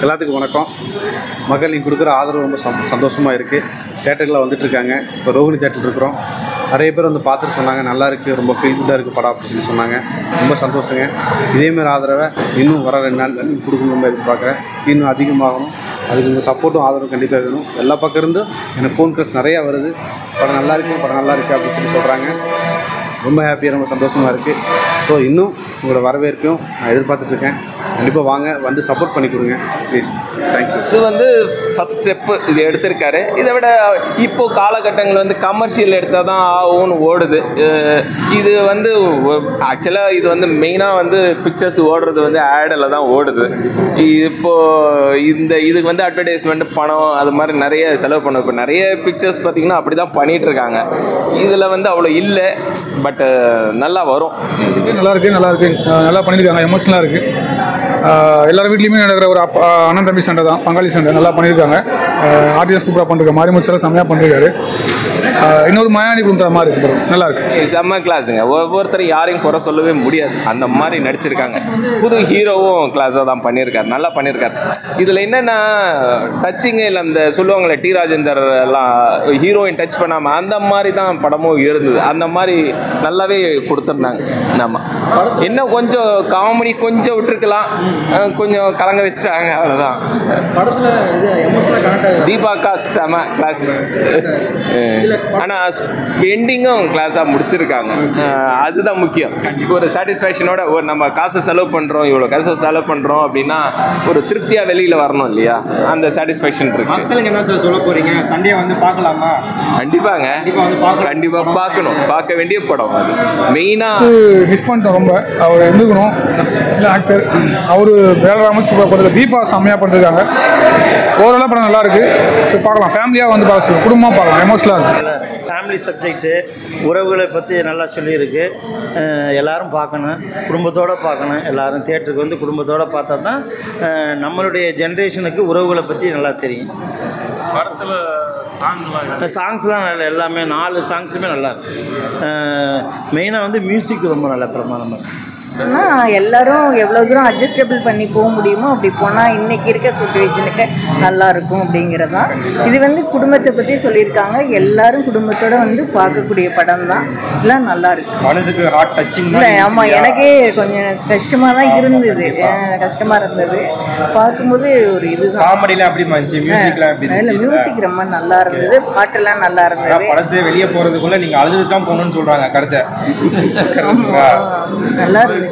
எல்லாத்துக்கும் வணக்கம். மக்கள் நீங்கள் கொடுக்குற ஆதரவு ரொம்ப சந்தோஷமாக இருக்குது. தேட்டரில் வந்துட்டுருக்காங்க. இப்போ ரோஹிணி தேட்டர் இருக்கிறோம். நிறைய பேர் வந்து பார்த்துட்டு சொன்னாங்க, நல்லா இருக்குது, ரொம்ப ஃபீல் குட்டாக இருக்குது படம் அப்படின்னு சொல்லி சொன்னாங்க. ரொம்ப சந்தோஷங்க. இதேமாதிரி ஆதரவை இன்னும் வர 2 நாள் கொடுக்கணும் எதிர்பார்க்குறேன். இன்னும் அதிகமாகணும். அதுக்கு உங்கள் சப்போர்ட்டும் ஆதரவும் கண்டிப்பாக வேணும். எல்லா பக்கம் இருந்தும் எனக்கு ஃபோன் கால்ஸ் நிறையா வருது. படம் நல்லா இருக்குது அப்படின்னு சொல்லி சொல்கிறாங்க. ரொம்ப ஹாப்பியாக, ரொம்ப சந்தோஷமாக இருக்குது. ஸோ இன்னும் உங்களோட வரவேற்பையும் நான் எதிர்பார்த்துட்ருக்கேன். கண்டிப்பாக வாங்க, வந்து சப்போர்ட் பண்ணி கொடுங்க ப்ளீஸ். தேங்க்யூ. இது வந்து ஃபஸ்ட் ஸ்டெப்பு இது எடுத்திருக்காரு. இதை விட இப்போது காலகட்டங்கள் வந்து கமர்ஷியல் எடுத்தால் தான் ஆகும்னு ஓடுது. இது வந்து ஆக்சுவலாக இது வந்து மெயினாக வந்து பிக்சர்ஸ் ஓடுறது வந்து ஆடில் தான் ஓடுது. இப்போது இதுக்கு வந்து அட்வர்டைஸ்மெண்ட் பணம் அது மாதிரி நிறைய செலவு பண்ண. இப்போ நிறைய பிக்சர்ஸ் பார்த்திங்கன்னா அப்படி தான் பண்ணிகிட்ருக்காங்க. இதில் வந்து அவ்வளோ இல்லை, பட் நல்லா வரும். நல்லாயிருக்கு, நல்லா பண்ணியிருக்காங்க. எமோஷனலாக இருக்குது. எல்லார் வீட்லேயுமே நடக்கிற ஒரு அண்ணன் தம்பி சண்டை தான், பங்காளி சண்டை நல்லா பண்ணியிருக்காங்க. ஆர்டிஎஸ் சூப்பராக பண்ணிருக்காரு. மாரிமுச்செல்லாம் செம்மையாக பண்ணியிருக்காரு. இன்னொரு மயானி குழுந்துற மாதிரி இருக்கு. நல்லா இருக்கு. செம்ம கிளாஸுங்க. ஒவ்வொருத்தரும் யாரையும் குறை சொல்லவே முடியாது, அந்த மாதிரி நடிச்சிருக்காங்க. புது ஹீரோவும் கிளாஸாக தான் பண்ணியிருக்காரு, நல்லா பண்ணியிருக்காரு. இதில் என்னென்னா டச்சிங்கு இல்லை, அந்த சொல்லுவாங்களே டி ராஜேந்தர் எல்லாம் ஹீரோயின் டச் பண்ணாமல் அந்த மாதிரி தான் படமும் இருந்தது. அந்த மாதிரி நல்லாவே கொடுத்துருந்தாங்க. ஆமாம், இன்னும் கொஞ்சம் காமெடி கொஞ்சம் விட்டுருக்கலாம், கொஞ்சம் கலங்க வச்சுட்டாங்க, அவ்வளோதான். தீபாக்கா செம கிளாஸ். ஆனால் எண்டிங்கும் கிளாஸாக முடிச்சிருக்காங்க. அதுதான் முக்கியம். ஒரு சாட்டிஸ்ஃபேக்ஷனோட ஒரு நம்ம காசு செலவு பண்ணுறோம், இவ்வளோ காசு செலவு பண்ணுறோம் அப்படின்னா ஒரு திருப்தியாக வெளியில் வரணும் இல்லையா? அந்த சாட்டிஸ்ஃபேக்ஷன் இருக்கு. மக்களுக்கு என்ன சார் சொல்ல போகிறீங்க? சண்டே வந்து பார்க்கலாமா? கண்டிப்பாங்க, கண்டிப்பாக பார்க்கணும். பார்க்க வேண்டிய படம் அது. மெயினாக மிஸ் பண்ணிட்டோம் ரொம்ப. அவர் இருந்துக்கணும் ஆக்டர். அவர் வேலராமன் சூப்பராக பண்ணுறது. தீபா செம்மையாக பண்ணிருக்காங்க. ஓரளவு படம் நல்லா இருக்குது. பார்க்கலாம், ஃபேமிலியாக வந்து பார்க்க சொல்லுங்கள், குடும்பமாக பார்க்கலாம். எமோஷனலாக இருக்குது. ஃபேமிலி சப்ஜெக்ட்டு, உறவுகளை பற்றி நல்லா சொல்லியிருக்கு. எல்லோரும் பார்க்கணும், குடும்பத்தோடு பார்க்கணும். எல்லோரும் தியேட்டருக்கு வந்து குடும்பத்தோடு பார்த்தா தான் நம்மளுடைய ஜென்ரேஷனுக்கு உறவுகளை பற்றி நல்லா தெரியும். படத்தில் சாங்ஸ்லாம் நல்லா, எல்லாமே 4 சாங்ஸுமே நல்லா இருக்குது. மெயினாக வந்து மியூசிக் ரொம்ப நல்லா பிரமாதமாக இருக்குது. ஆனால் எல்லோரும் எவ்வளோ தூரம் அட்ஜஸ்டபிள் பண்ணி போக முடியுமோ அப்படி போனால் இன்றைக்கி இருக்க சுச்சுவேஷனுக்கு நல்லாயிருக்கும் அப்படிங்கிறது தான். இது வந்து குடும்பத்தை பற்றி சொல்லியிருக்காங்க. எல்லோரும் குடும்பத்தோடு வந்து பார்க்கக்கூடிய படம் தான். எல்லாம் நல்லா இருக்கு. மனசுக்கு ஹார்ட் டச்சிங். இல்லை, ஆமாம், எனக்கே கொஞ்சம் கஷ்டமாக தான் இருந்தது. கஷ்டமாக இருந்தது பார்க்கும்போது. ஒரு இதுதான் காமெடியில் அப்படி இருந்துச்சு, மியூசிக்லாம் எப்படி இருந்துச்சு? இல்லை, மியூசிக் ரொம்ப நல்லா இருந்தது, பாட்டெல்லாம் நல்லா இருந்தது. படத்தை வெளியே போகிறதுக்குள்ளே நீங்கள் அழுது தான் போகணும்னு சொல்கிறாங்க கருத்தை. நல்லா இருந்துச்சு.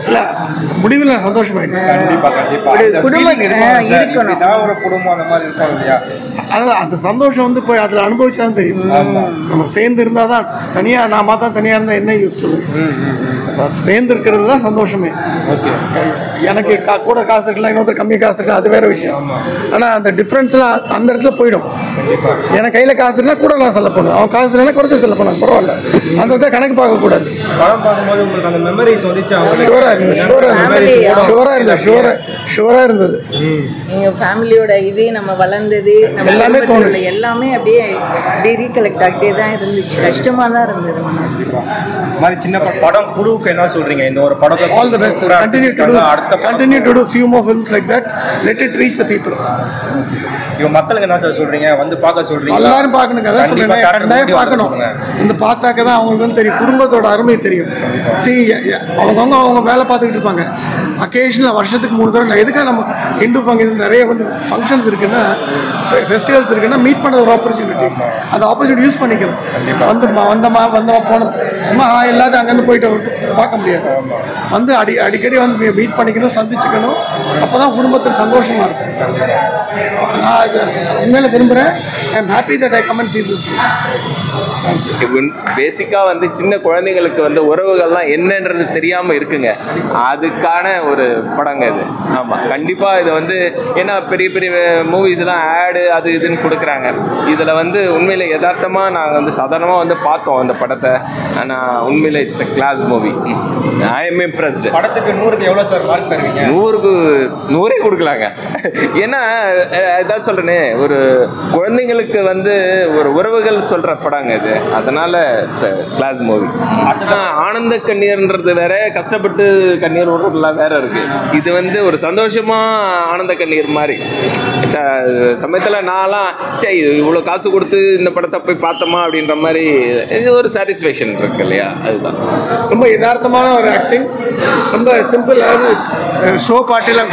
முடிவில் சந்தோஷமாயிடுச்சு. ஒரு குடும்பம் அந்த மாதிரி இருக்கும் இல்லையா? அதான் அந்த சந்தோஷம் வந்து போய் அதில் அனுபவிச்சா தான் தெரியும். நம்ம சேர்ந்து இருந்தால் தான். தனியாக நான் மாத்தான் தனியாக இருந்தால் என்ன யூஸ் சொல்லுவேன்? சேர்ந்து இருக்கிறது தான் சந்தோஷமே. ஓகே, எனக்கு கூட காசு இருக்கலாம், இன்னொருத்தர் கம்மி காசு இருக்கலாம், அது வேற விஷயம். ஆனால் அந்த டிஃப்ரென்ஸ்லாம் அந்த இடத்துல போயிடும். எனக்கு கையில் காசு இருந்தால் கூட நான் செலவு பண்ணுவேன், அவன் காசு இல்லைன்னா குறைச்சி செலவு பண்ணுவேன், பரவாயில்ல. அந்த இதை கணக்கு பார்க்கக்கூடாது. படம் பார்க்கும்போது உங்களுக்கு அந்த மெமரிஸ் வந்துச்சு? ஷுவராக இருந்தது. எங்கள் ஃபேமிலியோட இது, நம்ம வளர்ந்தது, எல்லாமே தோணுது. எல்லாமே அப்படியே ரீகலெக்ட் ஆகிட்டே தான் இருந்துச்சு. கஷ்டமாக தான் இருந்தது மனசு. மாதிரி சின்ன படம் குழுவுக்கு என்ன சொல்றீங்க? இந்த ஒரு படத்தை all the best. Continue to do few more films like that. Let it reach the people. இவங்க மக்களுக்கு என்ன சார் சொல்றீங்க? வந்து பார்க்க சொல்றீங்க? எல்லாரும் பார்க்கணுங்க. அதான் சொல்றேன், கட்டாயம் பார்க்கணும். இந்த பார்த்தாக்க தான் அவங்களுக்கு வந்து தெரியும், குடும்பத்தோட அருமை தெரியும். அவங்க வேலை பார்த்துக்கிட்டு இருப்பாங்க. அக்கேஷனில் வருஷத்துக்கு 3 தடவை எதுக்காக நம்ம ஹிந்து நிறைய வந்து ஃபங்க்ஷன்ஸ் இருக்குன்னா, ஃபெஸ்டிவல்ஸ் இருக்குன்னா மீட் பண்ணுற ஒரு ஆப்பர்ச்சுனிட்டி. அந்த ஆப்பர்ச்சுனிட்டி யூஸ் பண்ணிக்கலாம். வந்தமா போனோம் சும்மா இல்லாத அங்கேருந்து போயிட்டு பார்க்க முடியாது. வந்து அடிக்கடி வந்து மீட் பண்ணிக்கணும், சந்திச்சுக்கணும். அப்போ தான் குடும்பத்தில் சந்தோஷமாக இருக்கும். நான் இது உண்மையில விரும்புகிறேன். I am happy that I come and see this. பேசிக்காக வந்து சின்ன குழந்தைங்களுக்கு வந்து உறவுகள்லாம் என்னன்றது தெரியாமல் இருக்குங்க. அதுக்கான ஒரு படங்க இது. ஆமாம், கண்டிப்பாக இது வந்து ஏன்னா பெரிய பெரிய மூவிஸ்லாம் ஆடு அது இதுன்னு கொடுக்குறாங்க. இதில் வந்து உண்மையில் யதார்த்தமாக நாங்கள் வந்து சாதாரணமாக வந்து பார்த்தோம் அந்த படத்தை. ஆனால் உண்மையில் it's a class movie. I am impressed. படத்துக்கு 100க்கு எவ்வளோ சார் மார்க் தருவீங்க? 100க்கு 100 கொடுக்கலாங்க. ஏன்னா ஏதாவது சொல்கிறேனே, ஒரு குழந்தைங்களுக்கு வந்து ஒரு உறவுகள் சொல்கிற படங்க இது. அதனால் இட்ஸ் எ கிளாஸ் மூவி. ஆனந்த கண்ணீர்ன்றது வேற, கஷ்டப்பட்டு கண்ணீர் விடுறதுலாம் வேற இருக்கு. இது வந்து ஒரு சந்தோஷமா ஆனந்த கண்ணீர் மாதிரி. சமயத்தில் நான்லாம் இது இவ்வளோ காசு கொடுத்து இந்த படத்தை போய் பார்த்தோமா அப்படின்ற மாதிரி இது ஒரு சாட்டிஸ்ஃபேக்ஷன் இருக்கு இல்லையா, அதுதான். ரொம்ப யதார்த்தமான ஒரு ஆக்டிங், ரொம்ப சிம்பிள். அதாவது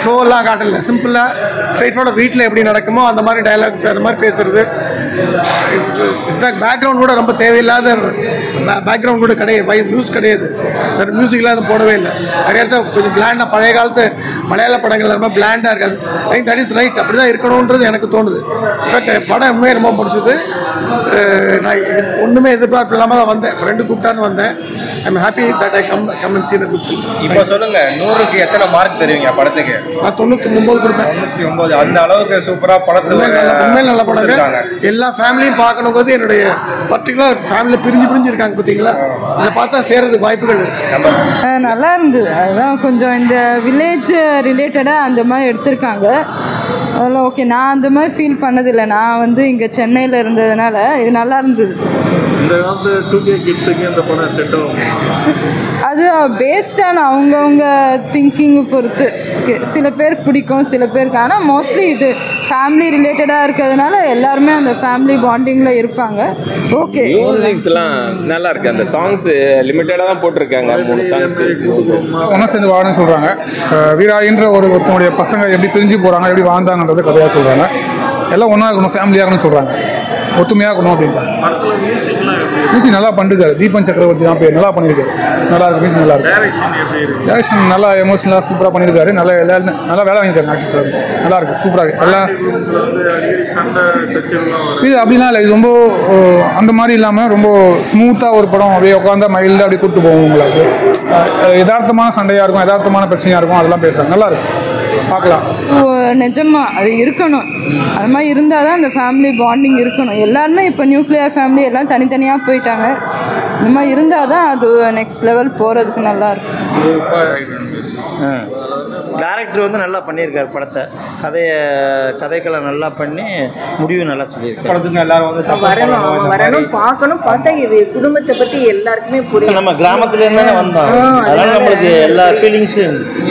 ஷோலாம் காட்டல, சிம்பிளாக ஸ்ட்ரைட்டோட வீட்டில் எப்படி நடக்குமோ அந்த மாதிரி டைலாக்ஸ் அந்த மாதிரி பேசுறது. இன்ஃபேக்ட் பேக்ரவுண்ட் கூட ரொம்ப தேவையில்லாத பேக்ரவுண்ட் கூட கிடையாது, நியூஸ் கிடையாது, மியூசிக்லாம் அது போடவே இல்லை. நிறைய இடத்துல கொஞ்சம் பிளாண்டாக பழைய காலத்து மலையாள படங்கள் ரொம்ப பிளாண்டாக இருக்காது. I think that is right, அப்படி தான் இருக்கணுன்றது எனக்கு தோணுது. இன்ஃபேக்ட் படம் உண்மையாக ரொம்ப பிடிச்சது. நான் ஒன்றுமே எதிர்பார்ப்பு இல்லாமல் தான் வந்தேன், ஃப்ரெண்டு கூப்பிட்டான்னு வந்தேன். I'm happy that I come and see the good film. இப்போ சொல்லுங்க, 100க்கு எத்தனை மார்க் தருவீங்க படத்துக்கு? நான் 99 கொடுப்பேன். 99. அந்த அளவுக்கு சூப்பரா படத்துல உண்மையில நல்ல படங்க. எல்லா ஃபேமிலியும் பார்க்கணும்போது என்னுடைய பர்டிகுலர் ஃபேமிலி பிரிஞ்சு இருக்காங்க பார்த்தீங்களா, அதை பார்த்தா சேர்றதுக்கு வாய்ப்புகள் இருக்கு. நல்லா இருந்தது. அதுதான் கொஞ்சம் இந்த வில்லேஜ் ரிலேட்டடாக அந்த மாதிரி எடுத்திருக்காங்க. அதெல்லாம் ஓகே. நான் அந்த மாதிரி ஃபீல் பண்ணதில்லை. நான் வந்து இங்கே சென்னையில் இருந்ததுனால இது நல்லா இருந்தது. இந்த காலத்து 2K கிட்ஸுக்கு இந்த படம் செட் ஆகும். அது பேஸ்டான அவங்கவுங்க திங்கிங்கை பொறுத்து. ஓகே, சில பேருக்கு பிடிக்கும், சில பேருக்கு. ஆனால் மோஸ்ட்லி இது ஃபேமிலி ரிலேட்டடாக இருக்கிறதுனால எல்லாருமே அந்த ஃபேமிலி பாண்டிங்கில் இருப்பாங்க. ஓகே, மியூசிக்ஸ்லாம் நல்லா இருக்கு. அந்த சாங்ஸ் லிமிட்டடாக தான் போட்டிருக்காங்க. 3 சாங்ஸ் ஒன்றா சேர்ந்து வாழணும்னு சொல்கிறாங்க. வீராயின்ற ஒருத்தனுடைய பசங்க எப்படி பிரிஞ்சு போகிறாங்க, எப்படி வாழ்ந்தாங்கன்றது கதையாக சொல்கிறாங்க. எல்லாம் ஒன்றா இருக்கணும், ஃபேமிலியாக இருக்கணும்னு சொல்கிறாங்க, ஒத்துமையாக இருக்கணும் அப்படின்றாங்க. மியூசிக் நல்லா பண்ணிருக்காரு. தீபன் சக்கரவர்த்தி தான் பேர், நல்லா பண்ணியிருக்காரு. நல்லா இருக்கு, மியூசிக் நல்லா இருக்கு. டைரக்ஷன் நல்லா எமோஷனலாக சூப்பராக பண்ணியிருக்காரு. நல்லா எல்லாருமே நல்லா வேலை வாங்கியிருக்காரு. ஆக்டர்ஸ் நல்லா இருக்கு, சூப்பராக இருக்கு. எல்லாம் இது அப்படிலாம் இல்லை, இது ரொம்ப அந்த மாதிரி இல்லாமல் ரொம்ப ஸ்மூத்தாக ஒரு படம். அப்படியே உட்காந்தா மைல்டாக அப்படி கூப்பிட்டு போவோம். உங்களுக்கு யதார்த்தமான சண்டையாக இருக்கும், யதார்த்தமான பிரச்சனையாக இருக்கும், அதெல்லாம் பேசுகிறாங்க. நல்லா இருக்கும், பார்க்கலாம். நிஜமா அது இருக்கணும். அது மாதிரி இருந்தால் தான் அந்த ஃபேமிலி பாண்டிங் இருக்கணும். எல்லாருமே இப்போ நியூக்ளியர் ஃபேமிலி எல்லாம் தனித்தனியாக போயிட்டாங்க. இந்த மாதிரி இருந்தால் தான் அது நெக்ஸ்ட் லெவல் போகிறதுக்கு நல்லாயிருக்கும். டைரக்டர் வந்து நல்லா பண்ணியிருக்காரு படத்தை. கதைகளை நல்லா பண்ணி முடிவு நல்லா சொல்லியிருக்காரு. படத்துக்கு எல்லாரும் வந்து வரணும் பார்க்கணும். பார்த்தா இது குடும்பத்தை பற்றி எல்லாருக்குமே புரியும். நம்ம கிராமத்துலேருந்து தானே வந்தோம், அதனால நம்மளுக்கு எல்லா ஃபீலிங்ஸும் இருந்துச்சு.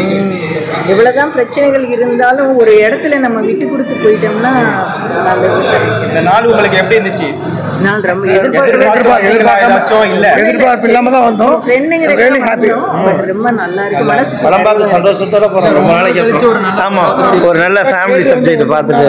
எவ்வளோதான் பிரச்சனைகள் இருந்தாலும் ஒரு இடத்துல நம்ம விட்டு கொடுத்து போயிட்டோம்னா நல்லது. இந்த நாள் உங்களுக்கு எப்படி இருந்துச்சு? நாள் ரொம்ப எதிர்பார்ப்பு இல்லாம தான் வந்தோம். ரொம்ப நல்லா இருக்கு. மனசு படம் பார்த்து சந்தோஷத்தோட போறோம். ரொம்ப நாளைக்கு அப்புறம். ஆமா, ஒரு நல்ல ஃபேமிலி சப்ஜெக்ட் பார்த்துட்டு